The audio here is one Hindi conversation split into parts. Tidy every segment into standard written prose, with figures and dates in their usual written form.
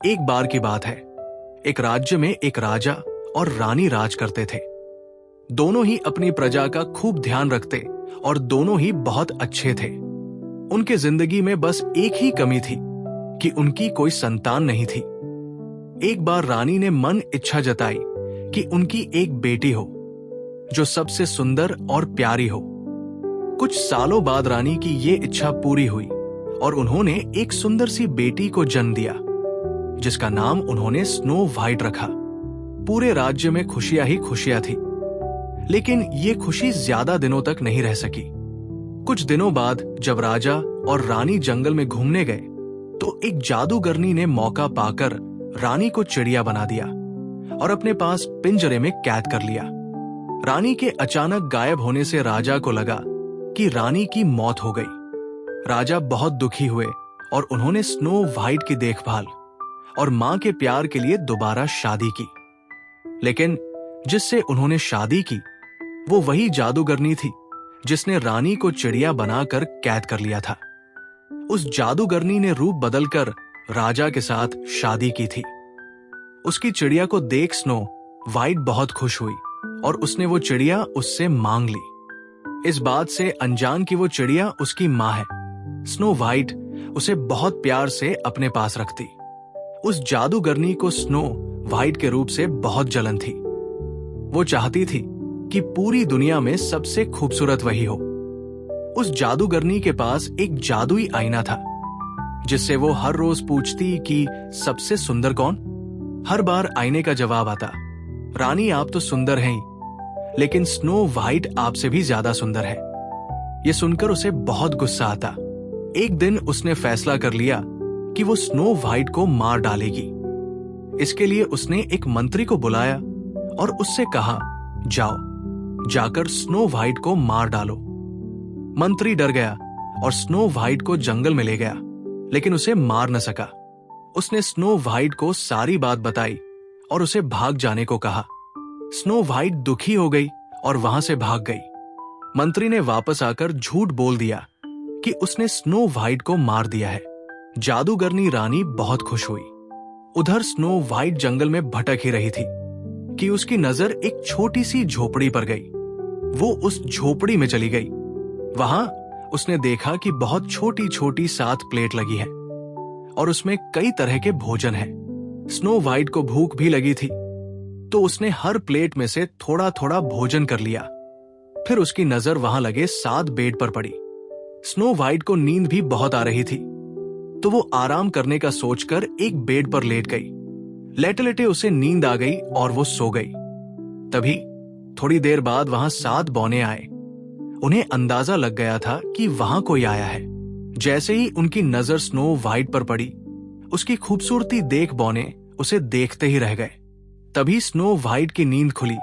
एक बार की बात है। एक राज्य में एक राजा और रानी राज करते थे। दोनों ही अपनी प्रजा का खूब ध्यान रखते और दोनों ही बहुत अच्छे थे। उनके जिंदगी में बस एक ही कमी थी कि उनकी कोई संतान नहीं थी। एक बार रानी ने मन इच्छा जताई कि उनकी एक बेटी हो जो सबसे सुंदर और प्यारी हो। कुछ सालों बाद रानी की ये इच्छा पूरी हुई और उन्होंने एक सुंदर सी बेटी को जन्म दिया जिसका नाम उन्होंने स्नो व्हाइट रखा। पूरे राज्य में खुशियां ही खुशियां थी, लेकिन ये खुशी ज्यादा दिनों तक नहीं रह सकी। कुछ दिनों बाद जब राजा और रानी जंगल में घूमने गए तो एक जादूगरनी ने मौका पाकर रानी को चिड़िया बना दिया और अपने पास पिंजरे में कैद कर लिया। रानी के अचानक गायब होने से राजा को लगा कि रानी की मौत हो गई। राजा बहुत दुखी हुए और उन्होंने स्नो व्हाइट की देखभाल और मां के प्यार के लिए दोबारा शादी की। लेकिन जिससे उन्होंने शादी की वो वही जादूगरनी थी जिसने रानी को चिड़िया बनाकर कैद कर लिया था। उस जादूगरनी ने रूप बदलकर राजा के साथ शादी की थी। उसकी चिड़िया को देख स्नो व्हाइट बहुत खुश हुई और उसने वो चिड़िया उससे मांग ली। इस बात से अनजान कि वो चिड़िया उसकी मां है, स्नो व्हाइट उसे बहुत प्यार से अपने पास रखती। उस जादूगरनी को स्नो व्हाइट के रूप से बहुत जलन थी। वो चाहती थी कि पूरी दुनिया में सबसे खूबसूरत वही हो। उस जादूगरनी के पास एक जादुई आईना था जिससे वो हर रोज पूछती कि सबसे सुंदर कौन। हर बार आईने का जवाब आता, रानी आप तो सुंदर हैं ही, लेकिन स्नो व्हाइट आपसे भी ज्यादा सुंदर है। ये सुनकर उसे बहुत गुस्सा आता। एक दिन उसने फैसला कर लिया कि वो स्नो व्हाइट को मार डालेगी। इसके लिए उसने एक मंत्री को बुलाया और उससे कहा, जाओ जाकर स्नो व्हाइट को मार डालो। मंत्री डर गया और स्नो व्हाइट को जंगल में ले गया, लेकिन उसे मार न सका। उसने स्नो व्हाइट को सारी बात बताई और उसे भाग जाने को कहा। स्नो व्हाइट दुखी हो गई और वहां से भाग गई। मंत्री ने वापस आकर झूठ बोल दिया कि उसने स्नो व्हाइट को मार दिया है। जादूगरनी रानी बहुत खुश हुई। उधर स्नो व्हाइट जंगल में भटक ही रही थी कि उसकी नजर एक छोटी सी झोपड़ी पर गई। वो उस झोपड़ी में चली गई। वहां उसने देखा कि बहुत छोटी छोटी 7 प्लेट लगी है और उसमें कई तरह के भोजन है। स्नो व्हाइट को भूख भी लगी थी तो उसने हर प्लेट में से थोड़ा थोड़ा भोजन कर लिया। फिर उसकी नजर वहां लगे 7 बेड पर पड़ी। स्नो व्हाइट को नींद भी बहुत आ रही थी तो वो आराम करने का सोचकर एक बेड पर लेट गई। लेटे लेटे उसे नींद आ गई और वो सो गई। तभी थोड़ी देर बाद वहां 7 बौने आए। उन्हें अंदाजा लग गया था कि वहां कोई आया है। जैसे ही उनकी नजर स्नो व्हाइट पर पड़ी, उसकी खूबसूरती देख बौने उसे देखते ही रह गए। तभी स्नो व्हाइट की नींद खुली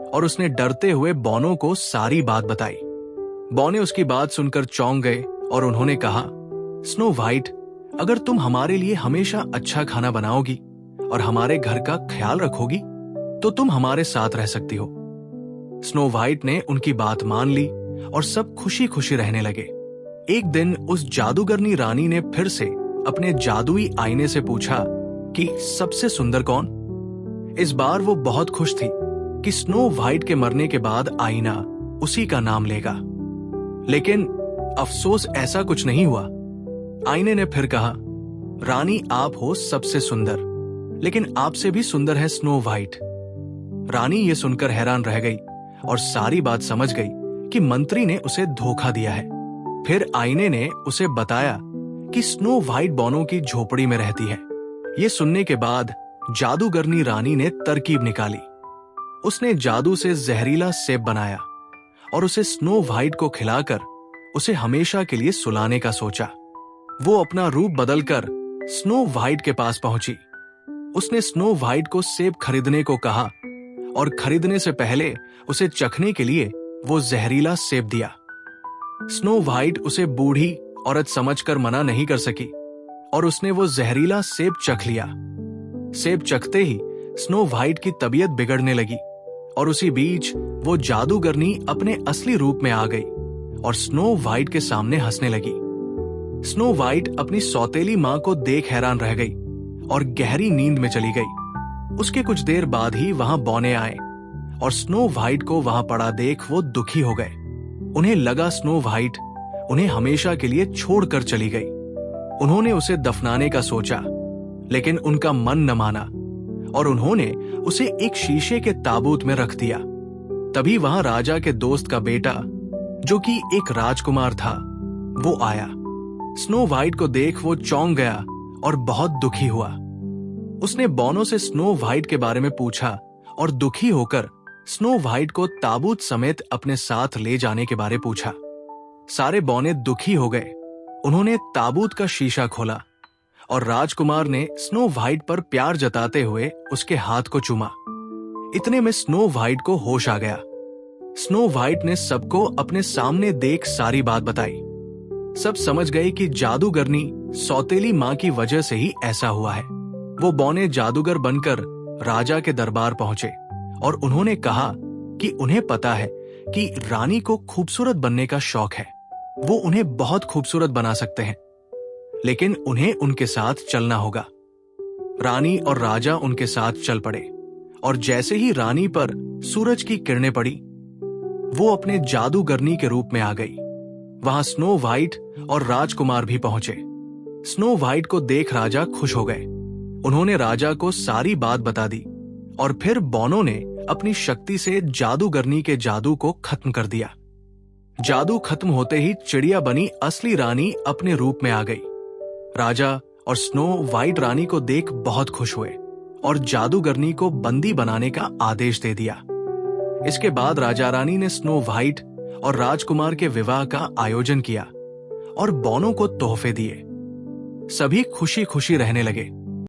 और उसने डरते हुए बौनों को सारी बात बताई। बौने उसकी बात सुनकर चौंक गए और उन्होंने कहा, स्नो व्हाइट, अगर तुम हमारे लिए हमेशा अच्छा खाना बनाओगी और हमारे घर का ख्याल रखोगी तो तुम हमारे साथ रह सकती हो। स्नो व्हाइट ने उनकी बात मान ली और सब खुशी खुशी रहने लगे। एक दिन उस जादूगरनी रानी ने फिर से अपने जादुई आईने से पूछा कि सबसे सुंदर कौन। इस बार वो बहुत खुश थी कि स्नो व्हाइट के मरने के बाद आईना उसी का नाम लेगा। लेकिन अफसोस ऐसा कुछ नहीं हुआ। आईने ने फिर कहा, रानी आप हो सबसे सुंदर, लेकिन आपसे भी सुंदर है स्नो व्हाइट। रानी ये सुनकर हैरान रह गई और सारी बात समझ गई कि मंत्री ने उसे धोखा दिया है। फिर आईने ने उसे बताया कि स्नो व्हाइट बौनों की झोपड़ी में रहती है। ये सुनने के बाद जादूगरनी रानी ने तरकीब निकाली। उसने जादू से जहरीला सेब बनाया और उसे स्नो व्हाइट को खिलाकर उसे हमेशा के लिए सुलाने का सोचा। वो अपना रूप बदलकर स्नो व्हाइट के पास पहुंची। उसने स्नो व्हाइट को सेब खरीदने को कहा और खरीदने से पहले उसे चखने के लिए वो जहरीला सेब दिया। स्नो व्हाइट उसे बूढ़ी औरत समझकर मना नहीं कर सकी और उसने वो जहरीला सेब चख लिया। सेब चखते ही स्नो व्हाइट की तबीयत बिगड़ने लगी और उसी बीच वो जादूगरनी अपने असली रूप में आ गई और स्नो व्हाइट के सामने हंसने लगी। स्नो व्हाइट अपनी सौतेली मां को देख हैरान रह गई और गहरी नींद में चली गई। उसके कुछ देर बाद ही वहां बौने आए और स्नो वाइट को वहां पड़ा देख वो दुखी हो गए। उन्हें लगा स्नो वाइट उन्हें हमेशा के लिए छोड़कर चली गई। उन्होंने उसे दफनाने का सोचा, लेकिन उनका मन न माना और उन्होंने उसे एक शीशे के ताबूत में रख दिया। तभी वहां राजा के दोस्त का बेटा, जो कि एक राजकुमार था, वो आया। स्नो वाइट को देख वो चौंक गया और बहुत दुखी हुआ। उसने बौनों से स्नो वाइट के बारे में पूछा और दुखी होकर स्नो वाइट को ताबूत समेत अपने साथ ले जाने के बारे पूछा। सारे बौने दुखी हो गए। उन्होंने ताबूत का शीशा खोला और राजकुमार ने स्नो वाइट पर प्यार जताते हुए उसके हाथ को चूमा। इतने में स्नो वाइट को होश आ गया। स्नो वाइट ने सबको अपने सामने देख सारी बात बताई। सब समझ गए कि जादूगरनी सौतेली मां की वजह से ही ऐसा हुआ है। वो बौने जादूगर बनकर राजा के दरबार पहुंचे और उन्होंने कहा कि उन्हें पता है कि रानी को खूबसूरत बनने का शौक है। वो उन्हें बहुत खूबसूरत बना सकते हैं, लेकिन उन्हें उनके साथ चलना होगा। रानी और राजा उनके साथ चल पड़े और जैसे ही रानी पर सूरज की किरणें पड़ी, वो अपने जादूगरनी के रूप में आ गई। वहां स्नो वाइट और राजकुमार भी पहुंचे। स्नो वाइट को देख राजा खुश हो गए। उन्होंने राजा को सारी बात बता दी और फिर बौनों ने अपनी शक्ति से जादूगरनी के जादू को खत्म कर दिया। जादू खत्म होते ही चिड़िया बनी असली रानी अपने रूप में आ गई। राजा और स्नो वाइट रानी को देख बहुत खुश हुए और जादूगरनी को बंदी बनाने का आदेश दे दिया। इसके बाद राजा रानी ने स्नो वाइट और राजकुमार के विवाह का आयोजन किया और बौनों को तोहफे दिए। सभी खुशी खुशी रहने लगे।